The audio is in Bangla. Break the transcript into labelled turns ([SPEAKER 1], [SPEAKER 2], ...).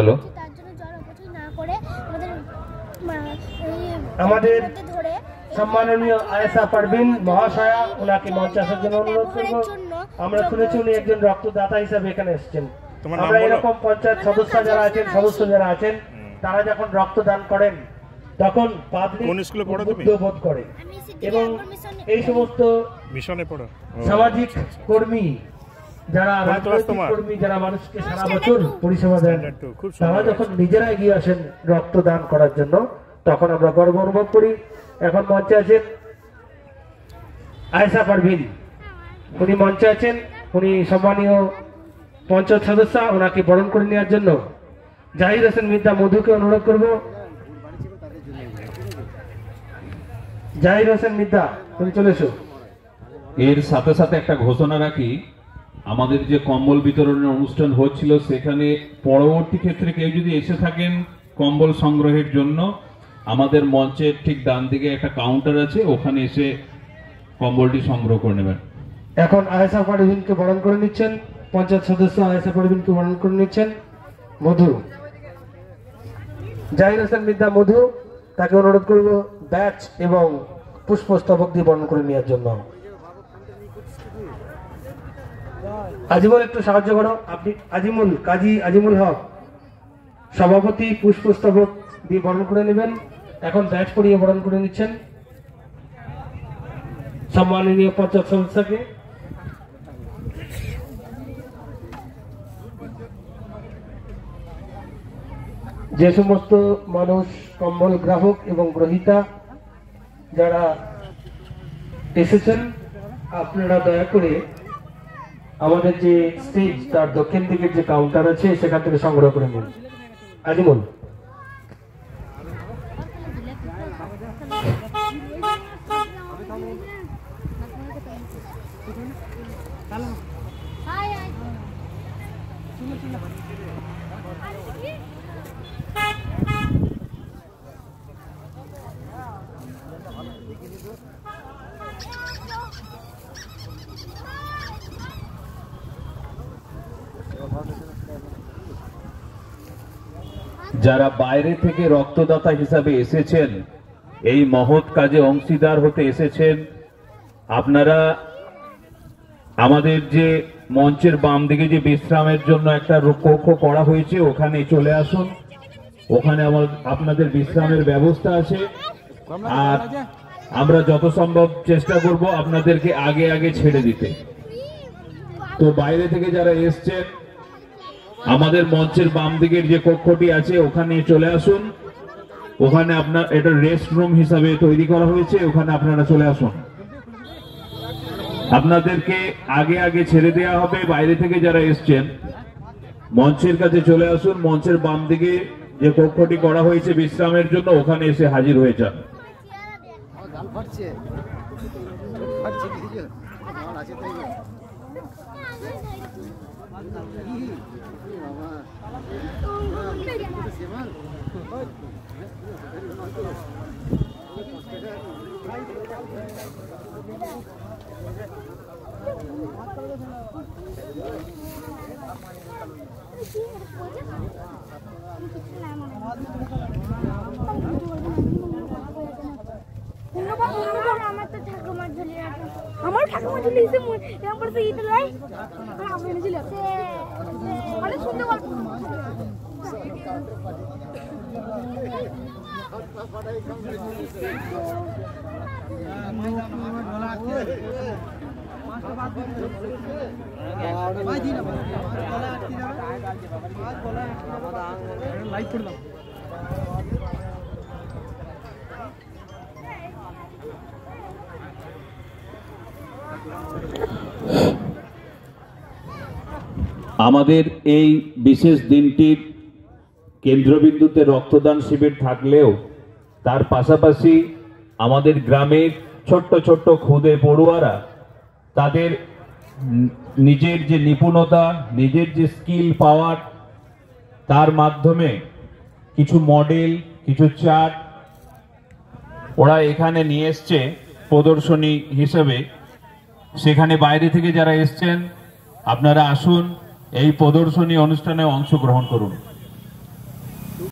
[SPEAKER 1] হলো।
[SPEAKER 2] আমাদের সম্মাননীয় আয়েশা পারভিন মহাশয়া ওনাকে মঞ্চে আসার জন্য অনুরোধ করব। আমরা শুনেছি উনি একজন রক্তদাতা হিসেবে এখানে এসেছেন। আমরা এরকম পঞ্চায়েত সদস্য যারা আছেন তারা যখন রক্তদান করেন তখন পাবলিক বোধ করে এবং এই সমস্ত সামাজিক কর্মী যারা কর্মী যারা মানুষকে সারা বছর পরিষেবা দেন তারা যখন নিজেরা এগিয়ে আসেন রক্তদান করার জন্য তখন আমরা গর্ব অনুভব করি। এখন মঞ্চে আছেন আয়েশা পারভিন, উনি মঞ্চে আছেন, উনি সম্মানীয় পঞ্চায়েত সদস্য, ওনাকে বরণ করে নেওয়ার জন্য জাহির হোসেন মির্জা মধুকে অনুরোধ করব। জাহির হোসেন মির্জা, তুমি চলে এসো।
[SPEAKER 1] এর সাথে সাথে একটা ঘোষণা রাখি, আমাদের যে কম্বল বিতরণের অনুষ্ঠান হচ্ছিল সেখানে পরবর্তী ক্ষেত্রে কেউ যদি এসে থাকেন কম্বল সংগ্রহের জন্য, আমাদের মঞ্চের ঠিক ডান দিকে একটা কাউন্টার আছে, ওখানে এসে কম্বলটি সংগ্রহ করে নেবেন।
[SPEAKER 2] এখন আয়েশা পারভিনকে বরণ করে নিচ্ছেন, পঞ্চায়েত সদস্য আয়েশা পারভিনকে বরণ করে নিচ্ছেন মধু। জাহির হোসেন মির্জা মধু, তাকে অনুরোধ করব ব্যাচ এবং পুষ্পস্তবক দিয়ে বরণ করে নেওয়ার জন্য। আজিমুল, একটু সাহায্য করো। আপনি আজিমুল, কাজী আজিমুল হক সভাপতি, পুষ্পস্তবক দিয়ে বরণ করে নেবেন। এখন ব্যাচ পরিয়ে বরণ করে নিচ্ছেন সম্মাননীয় পঞ্চায়েত সদস্যকে। যে সমস্ত মানুষ কম্বল গ্রাহক এবং গ্রহীতা যারা এসেছেন আপনারা দয়া করে আমাদের যে স্টেজ তার দক্ষিণ দিকের যে কাউন্টার আছে সেখান থেকে সংগ্রহ করে নিন। আজিমুল,
[SPEAKER 1] যারা বাইরে থেকে রক্তদাতা হিসাবে এসেছেন, এই মহৎ কাজে অংশীদার হতে এসেছেন, আপনারা আমাদের যে মঞ্চের বাম দিকে যে বিশ্রামের জন্য একটা কক্ষ করা হয়েছে ওখানে চলে আসুন। ওখানে আপনাদের বিশ্রামের ব্যবস্থা আছে। আর আমরা যত সম্ভব চেষ্টা করব আপনাদেরকে আগে আগে ছেড়ে দিতে। তো বাইরে থেকে যারা এসছেন আমাদের মঞ্চের বাম দিকের যে কক্ষটি আছে ওখানে চলে আসুন। ওখানে আপনার এটা রেস্ট রুম হিসাবে তৈরি করা হয়েছে, ওখানে আপনারা চলে আসুন। আপনাদেরকে আগে আগে ছেড়ে দেওয়া হবে। বাইরে থেকে যারা এসছেন মঞ্চের কাছে চলে আসুন। মঞ্চের বাম দিকে যে কক্ষটি করা হয়েছে বিশ্রামের জন্য ওখানে এসে হাজির হয়ে যান।
[SPEAKER 3] আমার ঠাকুমা ঝুলি এরকম করে ঈদ লাই আমার ঝুলি অনেক সুন্দর গল্প।
[SPEAKER 1] আমাদের এই বিশেষ দিনটির কেন্দ্রবিন্দুতে রক্তদান শিবির থাকলেও তার পাশাপাশি আমাদের গ্রামের ছোট্ট ছোট্ট খুদে পড়ুয়ারা তাদের নিজের যে নিপুণতা, নিজের যে স্কিল পাওয়ার, তার মাধ্যমে কিছু মডেল, কিছু চার্ট ওরা এখানে নিয়ে এসছে প্রদর্শনী হিসেবে। সেখানে বাইরে থেকে যারা এসছেন আপনারা আসুন, এই প্রদর্শনী অনুষ্ঠানে অংশগ্রহণ করুন।